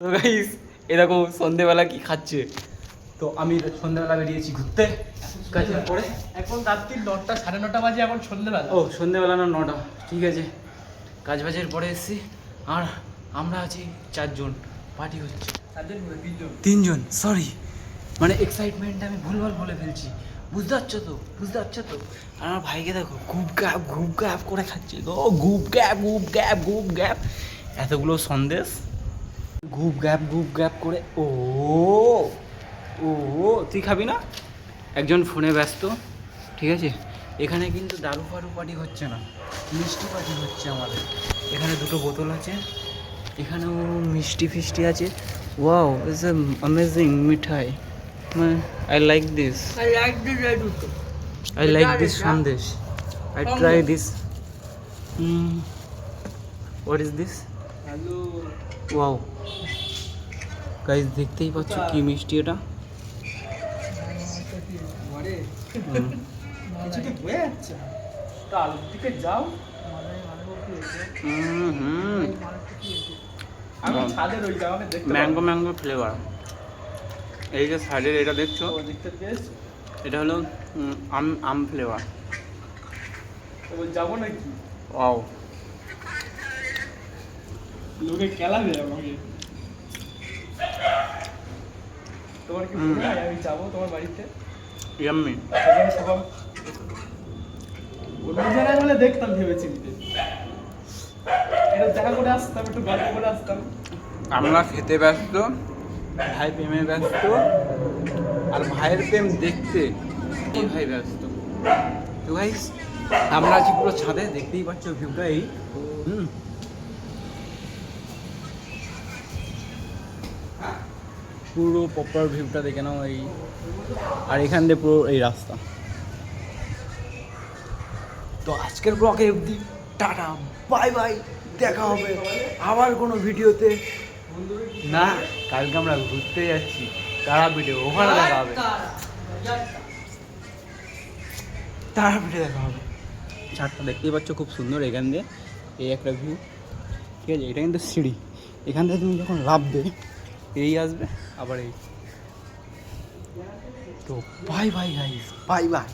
তো গাইস এ দেখো সন্ধ্যেবেলা কি খাচ্ছে। তো আমি সন্ধ্যেবেলা বেরিয়েছি ঘুরতে কাজের পরে। এখন রাত্রি 9টা 9:30 বাজে, এখন সন্ধ্যেবেলা। ও সন্ধ্যেবেলা না 9টা, ঠিক আছে। কাজ বাজের পরে এসেছি আর আমরা আছি 4 জন, পার্টি হচ্ছে। 3 জন সরি, মানে এক্সাইটমেন্ট আমি ভুলভাল বলে ফেলছি, বুঝতে পারছো তো, বুঝতে পারছো তো। আর আমার ভাইকে দেখো ঘুপ গ্যাপ করে খাচ্ছে গো, ঘুপ গ্যাপ এতগুলো সন্দেশ ঘুপ গ্যাপ করে। ও ও তুই খাবি না? একজন ফোনে ব্যস্ত, ঠিক আছে। এখানে কিন্তু দারু ফারু পার্টি হচ্ছে না, মিষ্টি পার্টি হচ্ছে আমাদের। এখানে 2টো বোতল আছে, এখানেও মিষ্টি ফিষ্টি আছে। Wow it's amazing Mithai, I like this, I like this Sandesh, I try this. What is this? Wow guys দেখতেই পাচ্ছ কি মিষ্টি এটা। Mango flavour. এই যে সাইডের এটা দেখছো, এটা হলো আম ফ্লেভার। যাবো নাকি? ওয়াও লোকে খেলাবে আমাকে। তোমার কি মনে হয় আমি যাবো তোমার বাড়িতে? ইয়াম্মি। সবাই অন্য জায়গায় বলে দেখতাম ভেবেচিন্তে, এটা দেখা করে আসতাম, একটু গল্প করে আসতাম। আমরা খেতে ব্যস্ত, ভাই প্রেমে ব্যস্ত, আর ভাইয়ের প্রেম দেখতে এই ভাই ব্যস্ত। তো ভাই আমরা আছি পুরো ছাদে, দেখতেই পাচ্ছ ভিউটা এই। পুরো প্রপার ভিউটা দেখে নাও এই, আর এখান দিয়ে পুরো এই রাস্তা। তো আজকের ব্লগে অবধি, টাটা বাই বাই, দেখা হবে আবার কোনো ভিডিওতে। না কালকে আমরা ঘুরতে যাচ্ছি, তারা ভিডিও ওখানে দেখা হবে, তারা ভিডিও দেখা হবে। ছাদটা দেখতেই পাচ্ছ খুব সুন্দর, এখান দিয়ে এই একটা ভিউ, ঠিক আছে। এটা কিন্তু সিঁড়ি, এখান থেকে তুমি যখন লাফবে এই আসবে আবার এই। তো bye bye guys, bye bye.